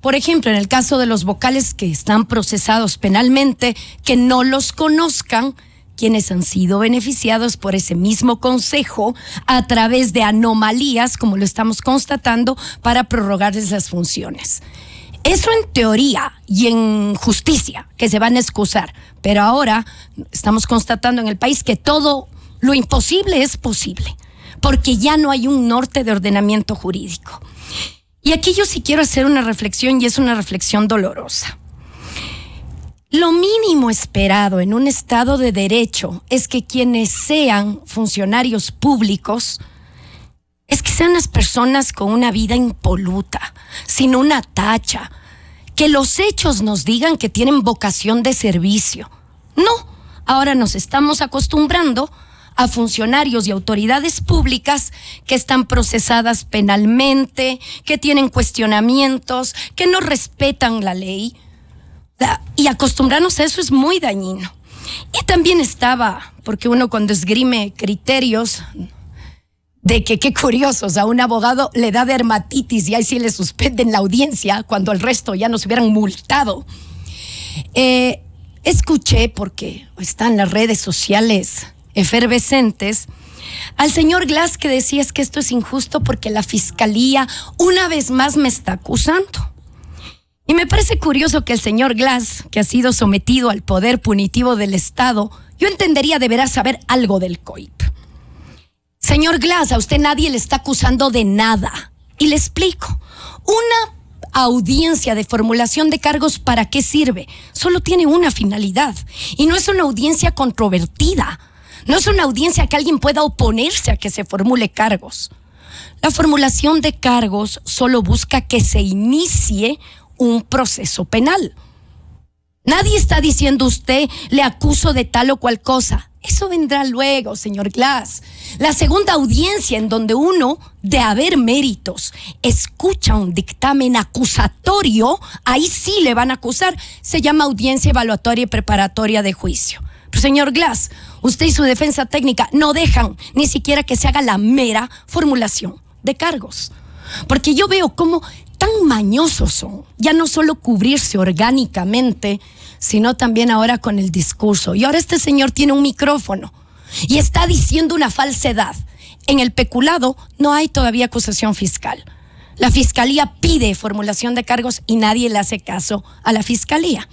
por ejemplo, en el caso de los vocales que están procesados penalmente, que no los conozcan quienes han sido beneficiados por ese mismo consejo a través de anomalías, como lo estamos constatando, para prorrogarles las funciones. Eso en teoría y en justicia, que se van a excusar, pero ahora estamos constatando en el país que todo lo imposible es posible, porque ya no hay un norte de ordenamiento jurídico. Y aquí yo sí quiero hacer una reflexión, y es una reflexión dolorosa. Lo mínimo esperado en un Estado de Derecho es que quienes sean funcionarios públicos es que sean las personas con una vida impoluta, sin una tacha, que los hechos nos digan que tienen vocación de servicio. No, ahora nos estamos acostumbrando a funcionarios y autoridades públicas que están procesadas penalmente, que tienen cuestionamientos, que no respetan la ley. Y acostumbrarnos a eso es muy dañino. Y también estaba, porque uno cuando esgrime criterios de que, qué curiosos, a un abogado le da dermatitis y ahí sí le suspenden la audiencia cuando el resto ya nos hubieran multado. Escuché, porque están las redes sociales efervescentes, al señor Glass que decía es que esto es injusto porque la fiscalía una vez más me está acusando. Y me parece curioso que el señor Glass, que ha sido sometido al poder punitivo del Estado, yo entendería deberá saber algo del COIP. Señor Glass, a usted nadie le está acusando de nada. Y le explico. Una audiencia de formulación de cargos, ¿para qué sirve? Solo tiene una finalidad. Y no es una audiencia controvertida. No es una audiencia que alguien pueda oponerse a que se formule cargos. La formulación de cargos solo busca que se inicie un proceso penal. Nadie está diciendo usted le acuso de tal o cual cosa. Eso vendrá luego, señor Glass. La segunda audiencia en donde uno, de haber méritos, escucha un dictamen acusatorio, ahí sí le van a acusar, se llama audiencia evaluatoria y preparatoria de juicio. Pero señor Glass, usted y su defensa técnica no dejan ni siquiera que se haga la mera formulación de cargos. Porque yo veo cómo tan mañosos son, ya no solo cubrirse orgánicamente, sino también ahora con el discurso. Y ahora este señor tiene un micrófono y está diciendo una falsedad. En el peculado no hay todavía acusación fiscal. La fiscalía pide formulación de cargos y nadie le hace caso a la fiscalía.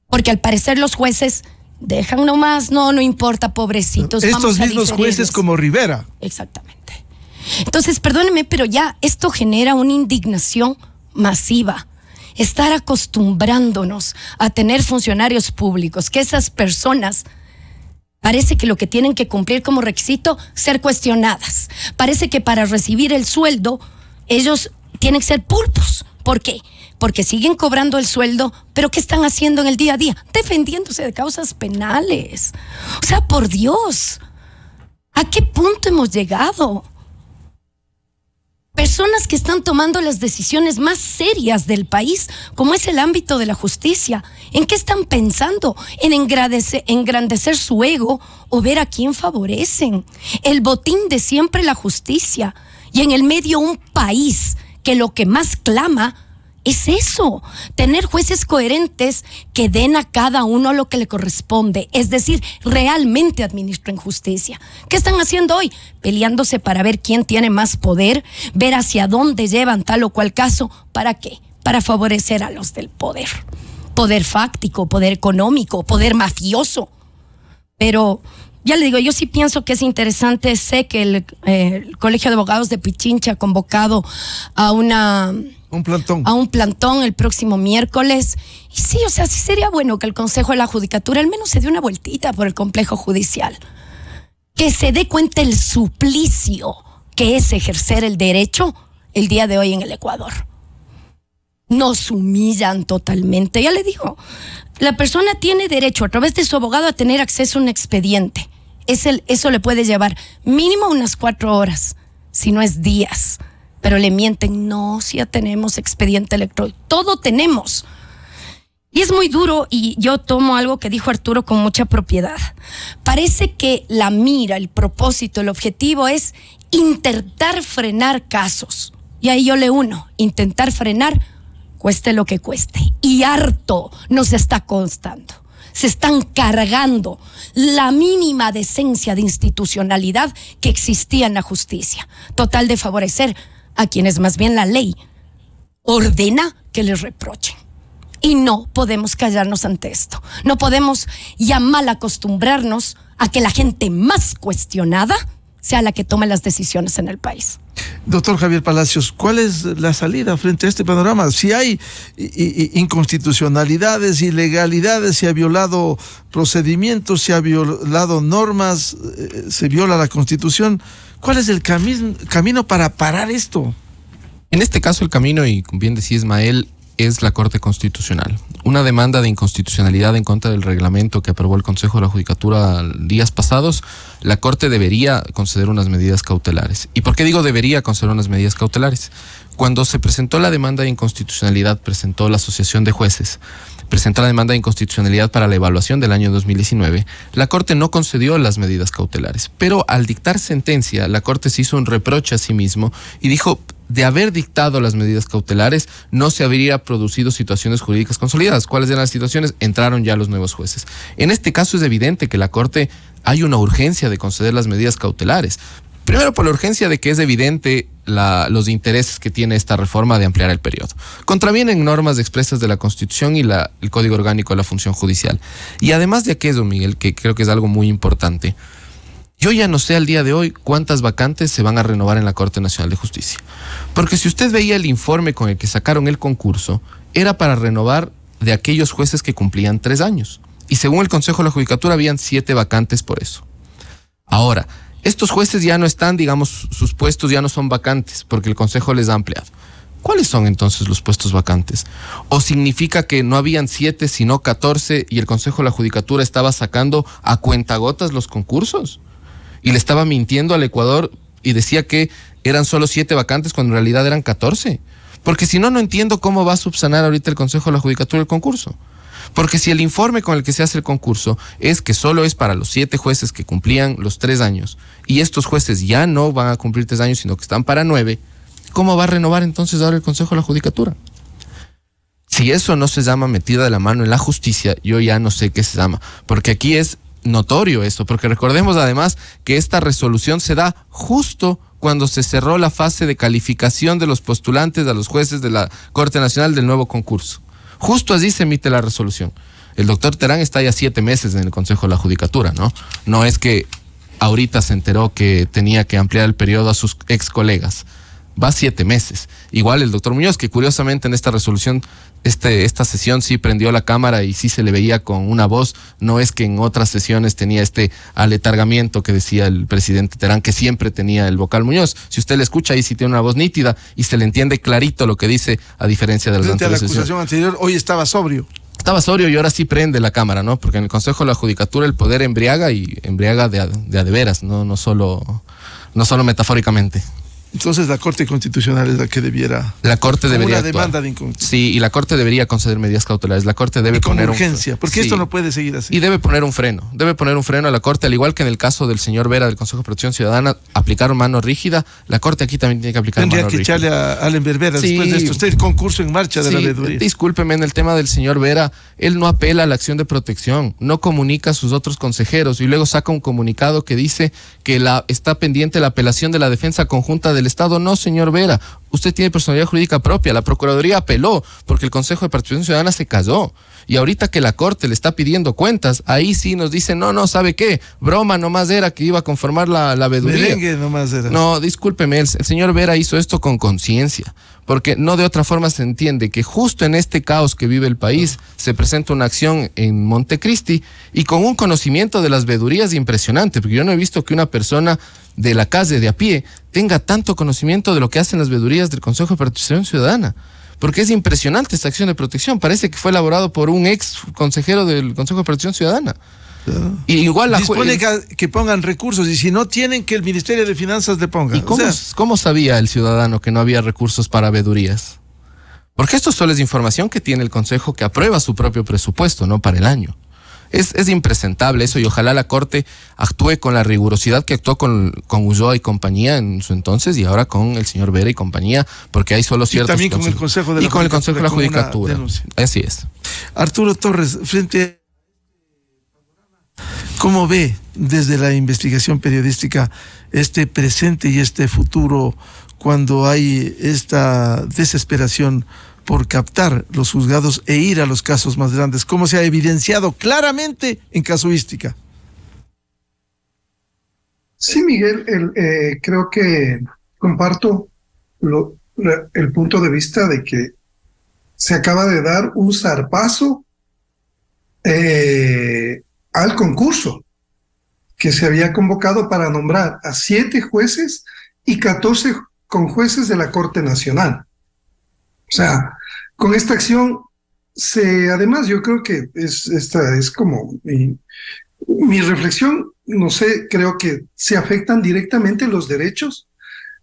Porque al parecer los jueces dejan nomás, no importa, pobrecitos. Estos mismos jueces como Rivera. Exactamente. Entonces, perdóneme, pero ya esto genera una indignación masiva. Estar acostumbrándonos a tener funcionarios públicos, que esas personas parece que lo que tienen que cumplir como requisito, ser cuestionadas. Parece que para recibir el sueldo, ellos tienen que ser pulpos, ¿Por qué? Porque siguen cobrando el sueldo, pero ¿qué están haciendo en el día a día? Defendiéndose de causas penales. O sea, por Dios, ¿a qué punto hemos llegado? Personas que están tomando las decisiones más serias del país, como es el ámbito de la justicia. ¿En qué están pensando? ¿En engrandecer su ego o ver a quién favorecen? El botín de siempre, la justicia. Y en el medio un país que lo que más clama es eso, tener jueces coherentes que den a cada uno lo que le corresponde, es decir, realmente administren justicia. ¿Qué están haciendo hoy? Peleándose para ver quién tiene más poder, ver hacia dónde llevan tal o cual caso. ¿Para qué? Para favorecer a los del poder. Poder fáctico, poder económico, poder mafioso. Pero ya le digo, yo sí pienso que es interesante. Sé que el Colegio de Abogados de Pichincha ha convocado a un plantón el próximo miércoles. Y sí, o sea, sí sería bueno que el Consejo de la Judicatura al menos se dé una vueltita por el complejo judicial. Que se dé cuenta el suplicio que es ejercer el derecho el día de hoy en el Ecuador. Nos humillan totalmente. Ya le digo, la persona tiene derecho a través de su abogado a tener acceso a un expediente. Eso le puede llevar mínimo unas 4 horas, si no es días. Pero le mienten, no, si ya tenemos expediente electrónico, todo tenemos. Y es muy duro, y yo tomo algo que dijo Arturo con mucha propiedad. Parece que la mira, el propósito, el objetivo es intentar frenar casos. Y ahí yo le uno, intentar frenar, cueste lo que cueste. Y harto nos está constando. Se están cargando la mínima decencia de institucionalidad que existía en la justicia. Total de favorecer a quienes más bien la ley ordena que les reprochen. Y no podemos callarnos ante esto. No podemos ya mal acostumbrarnos a que la gente más cuestionada sea la que tome las decisiones en el país. Doctor Javier Palacios, ¿cuál es la salida frente a este panorama? Si hay inconstitucionalidades, ilegalidades, se ha violado procedimientos, se ha violado normas, se viola la Constitución, ¿cuál es el camino para parar esto? En este caso el camino, y como bien decía Ismael, es la Corte Constitucional. Una demanda de inconstitucionalidad en contra del reglamento que aprobó el Consejo de la Judicatura días pasados. La Corte debería conceder unas medidas cautelares. ¿Y por qué digo debería conceder unas medidas cautelares? Cuando se presentó la demanda de inconstitucionalidad, presentó la Asociación de Jueces, presentó la demanda de inconstitucionalidad para la evaluación del año 2019, la Corte no concedió las medidas cautelares. Pero al dictar sentencia, la Corte se hizo un reproche a sí mismo y dijo: de haber dictado las medidas cautelares, no se habría producido situaciones jurídicas consolidadas. ¿Cuáles eran las situaciones? Entraron ya los nuevos jueces. En este caso es evidente que la Corte hay una urgencia de conceder las medidas cautelares. Primero, por la urgencia de que es evidente los intereses que tiene esta reforma de ampliar el periodo. Contravienen normas expresas de la Constitución y el Código Orgánico de la Función Judicial. Y además de aquello, Miguel, que creo que es algo muy importante, yo ya no sé al día de hoy cuántas vacantes se van a renovar en la Corte Nacional de Justicia. Porque si usted veía el informe con el que sacaron el concurso, era para renovar de aquellos jueces que cumplían 3 años. Y según el Consejo de la Judicatura, habían 7 vacantes por eso. Ahora, estos jueces ya no están, digamos, sus puestos ya no son vacantes, porque el Consejo les ha ampliado. ¿Cuáles son entonces los puestos vacantes? ¿O significa que no habían 7, sino 14, y el Consejo de la Judicatura estaba sacando a cuentagotas los concursos? Y le estaba mintiendo al Ecuador y decía que eran solo 7 vacantes cuando en realidad eran 14. Porque si no, no entiendo cómo va a subsanar ahorita el Consejo de la Judicatura el concurso. Porque si el informe con el que se hace el concurso es que solo es para los 7 jueces que cumplían los 3 años y estos jueces ya no van a cumplir 3 años, sino que están para 9, ¿cómo va a renovar entonces ahora el Consejo de la Judicatura? Si eso no se llama metida de la mano en la justicia, yo ya no sé qué se llama. Porque aquí es notorio esto, porque recordemos además que esta resolución se da justo cuando se cerró la fase de calificación de los postulantes a los jueces de la Corte Nacional del nuevo concurso. Justo así se emite la resolución. El doctor Terán está ya 7 meses en el Consejo de la Judicatura, ¿no? No es que ahorita se enteró que tenía que ampliar el periodo a sus ex colegas. Va 7 meses. Igual el doctor Muñoz, que curiosamente en esta resolución esta sesión sí prendió la cámara y sí se le veía con una voz. No es que en otras sesiones tenía este aletargamiento que decía el presidente Terán, que siempre tenía el vocal Muñoz. Si usted le escucha, ahí sí tiene una voz nítida y se le entiende clarito lo que dice, a diferencia de las Frente a la anteriores acusación anterior, hoy estaba sobrio. Estaba sobrio y ahora sí prende la cámara, ¿no? Porque en el Consejo de la Judicatura el poder embriaga y embriaga de a de veras, no solo metafóricamente. Entonces la Corte Constitucional es la que debiera... La Corte debería una actuar. demanda de inconstitucionalidad. Sí, y la Corte debería conceder medidas cautelares. La Corte debe Y con poner urgencia, porque sí. esto no puede seguir así. Y debe poner un freno. Debe poner un freno a la Corte, al igual que en el caso del señor Vera del Consejo de Protección Ciudadana, aplicaron mano rígida. La Corte aquí también tiene que aplicar Tendría mano que rígida. echarle a Allen Berbera Sí. después de esto. Usted el concurso en marcha de la Sí, veeduría. discúlpeme, en el tema del señor Vera, él no apela a la acción de protección, no comunica a sus otros consejeros y luego saca un comunicado que dice que está pendiente la apelación de la defensa conjunta del Estado. No, señor Vera, usted tiene personalidad jurídica propia. La Procuraduría apeló porque el Consejo de Participación Ciudadana se cayó. Y ahorita que la Corte le está pidiendo cuentas, ahí sí nos dice, no, ¿sabe qué? Broma nomás era que iba a conformar la veeduría. Merengue nomás era. No, discúlpeme, el señor Vera hizo esto con conciencia, porque no de otra forma se entiende que justo en este caos que vive el país se presenta una acción en Montecristi y con un conocimiento de las veedurías impresionante, porque yo no he visto que una persona de la calle, de a pie, tenga tanto conocimiento de lo que hacen las veedurías del Consejo de Participación Ciudadana. Porque es impresionante esta acción de protección. Parece que fue elaborado por un ex consejero del Consejo de Protección Ciudadana. Y igual dispone que pongan recursos y si no tienen que el Ministerio de Finanzas le ponga. ¿Y cómo sabía el ciudadano que no había recursos para veedurías? Porque esto solo es información que tiene el Consejo, que aprueba su propio presupuesto, no para el año. Es impresentable eso y ojalá la Corte actúe con la rigurosidad que actuó con Ulloa y compañía en su entonces y ahora con el señor Vera y compañía, porque hay solo ciertos... Y también con el Consejo de la Judicatura. Así es. Arturo Torres, frente a... ¿Cómo ve desde la investigación periodística este presente y este futuro cuando hay esta desesperación por captar los juzgados e ir a los casos más grandes? ¿Cómo se ha evidenciado claramente en casuística? Sí, Miguel, creo que comparto el punto de vista de que se acaba de dar un zarpazo al concurso que se había convocado para nombrar a 7 jueces y 14 conjueces de la Corte Nacional. O sea, con esta acción, además yo creo que esta es como mi reflexión, no sé, creo que se afectan directamente los derechos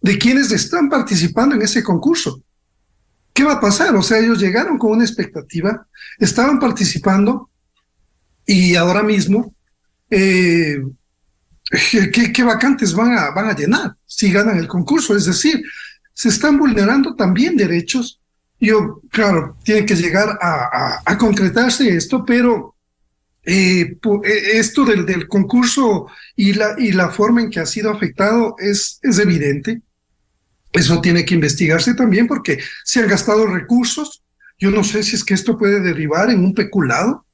de quienes están participando en ese concurso. ¿Qué va a pasar? O sea, ellos llegaron con una expectativa, estaban participando y ahora mismo, ¿qué vacantes van a llenar si ganan el concurso? Es decir, se están vulnerando también derechos. Claro, tiene que llegar a concretarse esto, pero esto del concurso y la forma en que ha sido afectado es evidente. Eso tiene que investigarse también porque se han gastado recursos. Yo no sé si es que esto puede derivar en un peculado.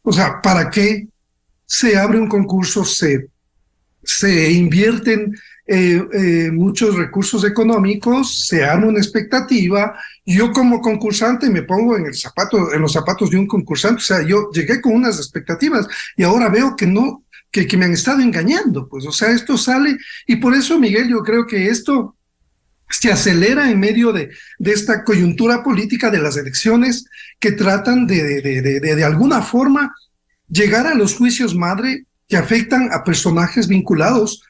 O sea, ¿para qué se abre un concurso? Se invierten muchos recursos económicos, se arma una expectativa. Yo como concursante me pongo en los zapatos de un concursante. O sea, yo llegué con unas expectativas y ahora veo que no, que me han estado engañando. Pues, o sea, esto sale y por eso, Miguel, yo creo que esto se acelera en medio de esta coyuntura política de las elecciones que tratan de alguna forma llegar a los juicios madre que afectan a personajes vinculados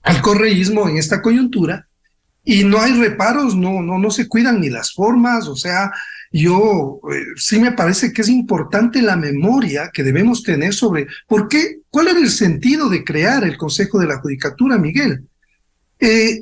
al correísmo en esta coyuntura, y no hay reparos, no se cuidan ni las formas. O sea, sí me parece que es importante la memoria que debemos tener sobre cuál era el sentido de crear el Consejo de la Judicatura, Miguel.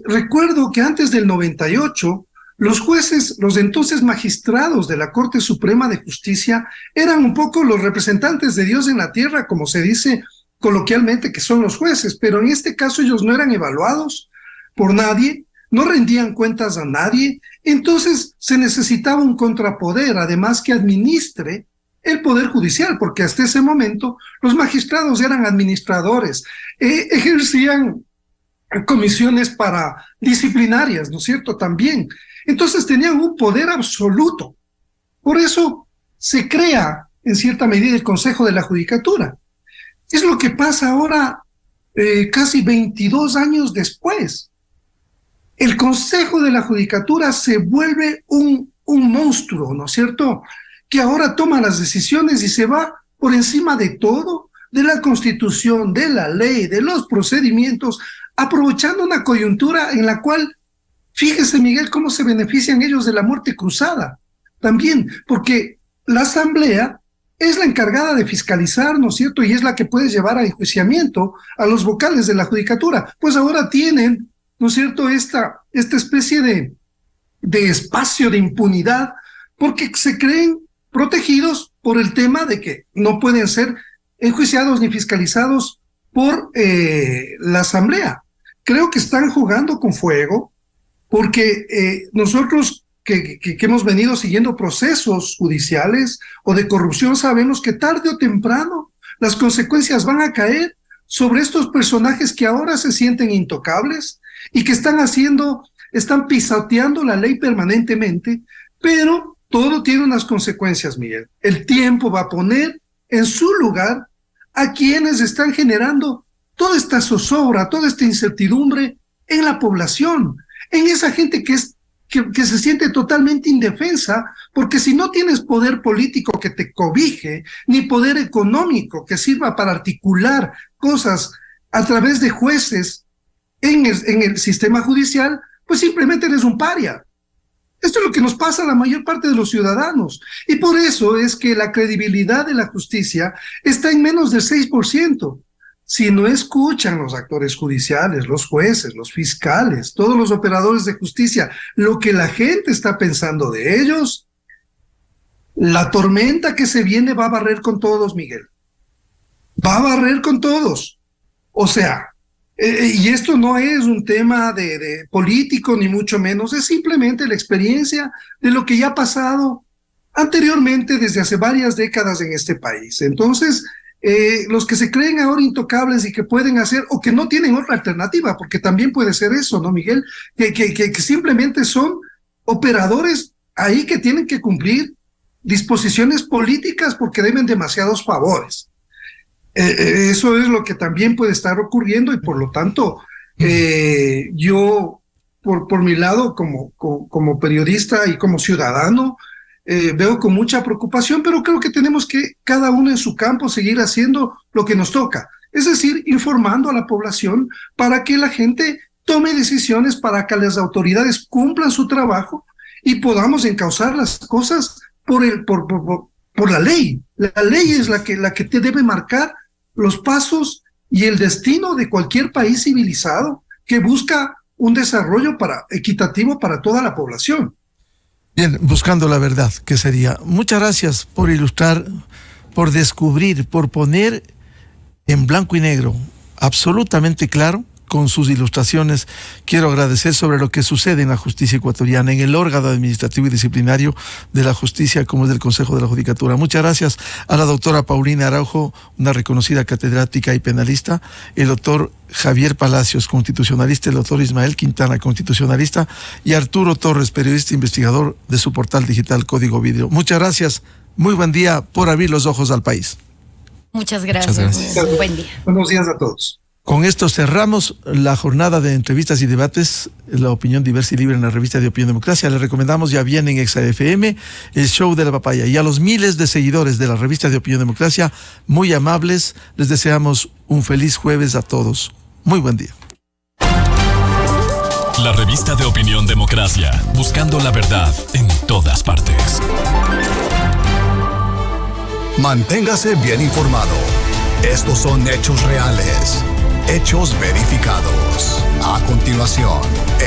Recuerdo que antes del 98, los jueces, los entonces magistrados de la Corte Suprema de Justicia, eran un poco los representantes de Dios en la tierra, como se dice coloquialmente que son los jueces, pero en este caso ellos no eran evaluados por nadie, no rendían cuentas a nadie. Entonces se necesitaba un contrapoder, además, que administre el Poder Judicial, porque hasta ese momento los magistrados eran administradores, ejercían comisiones disciplinarias, ¿no es cierto?, también. Entonces tenían un poder absoluto Por eso se crea, en cierta medida, el Consejo de la Judicatura. Es lo que pasa ahora, casi 22 años después. El Consejo de la Judicatura se vuelve un monstruo, ¿no es cierto?, que ahora toma las decisiones y se va por encima de todo, de la Constitución, de la ley, de los procedimientos, aprovechando una coyuntura en la cual, fíjese, Miguel, cómo se benefician ellos de la muerte cruzada. También, porque la Asamblea es la encargada de fiscalizar, ¿no es cierto?, y es la que puede llevar a enjuiciamiento a los vocales de la Judicatura. Pues ahora tienen, ¿no es cierto?, esta especie de espacio de impunidad, porque se creen protegidos por el tema de que no pueden ser enjuiciados ni fiscalizados por la Asamblea. Creo que están jugando con fuego, porque nosotros que hemos venido siguiendo procesos judiciales o de corrupción sabemos que tarde o temprano las consecuencias van a caer sobre estos personajes que ahora se sienten intocables y que están pisoteando la ley permanentemente, pero todo tiene unas consecuencias, Miguel. El tiempo va a poner en su lugar a quienes están generando toda esta zozobra, toda esta incertidumbre en la población, en esa gente que se siente totalmente indefensa, porque si no tienes poder político que te cobije, ni poder económico que sirva para articular cosas a través de jueces en el sistema judicial, pues simplemente eres un paria. Esto es lo que nos pasa a la mayor parte de los ciudadanos. Y por eso es que la credibilidad de la justicia está en menos del 6%. Si no escuchan los actores judiciales, los jueces, los fiscales, todos los operadores de justicia, lo que la gente está pensando de ellos, la tormenta que se viene va a barrer con todos, Miguel. Va a barrer con todos. O sea, y esto no es un tema de político, ni mucho menos, es simplemente la experiencia de lo que ya ha pasado anteriormente desde hace varias décadas en este país. Entonces, los que se creen ahora intocables y que pueden hacer, o que no tienen otra alternativa, porque también puede ser eso, ¿no, Miguel? Que simplemente son operadores ahí que tienen que cumplir disposiciones políticas porque deben demasiados favores. Eso es lo que también puede estar ocurriendo y por lo tanto yo por mi lado como periodista y como ciudadano veo con mucha preocupación, pero creo que tenemos que cada uno en su campo seguir haciendo lo que nos toca, es decir, informando a la población para que la gente tome decisiones, para que las autoridades cumplan su trabajo y podamos encauzar las cosas por la ley. La ley es la que te debe marcar los pasos y el destino de cualquier país civilizado que busca un desarrollo equitativo para toda la población. Bien, buscando la verdad, ¿qué sería? Muchas gracias por ilustrar, por descubrir, por poner en blanco y negro, absolutamente claro, con sus ilustraciones. Quiero agradecer sobre lo que sucede en la justicia ecuatoriana, en el órgano administrativo y disciplinario de la justicia, como es del Consejo de la Judicatura. Muchas gracias a la doctora Paulina Araujo, una reconocida catedrática y penalista, el doctor Javier Palacios, constitucionalista, el doctor Ismael Quintana, constitucionalista, y Arturo Torres, periodista investigador de su portal digital Código Vidrio. Muchas gracias, muy buen día por abrir los ojos al país. Muchas gracias. Buen día. Buenos días a todos. Con esto cerramos la jornada de entrevistas y debates, la opinión diversa y libre en la revista de Opinión Democracia. Les recomendamos, ya viene en ExaFM, el show de la papaya. Y a los miles de seguidores de la revista de Opinión Democracia, muy amables, les deseamos un feliz jueves a todos. Muy buen día. La revista de Opinión Democracia, buscando la verdad en todas partes. Manténgase bien informado. Estos son hechos reales. Hechos verificados. A continuación,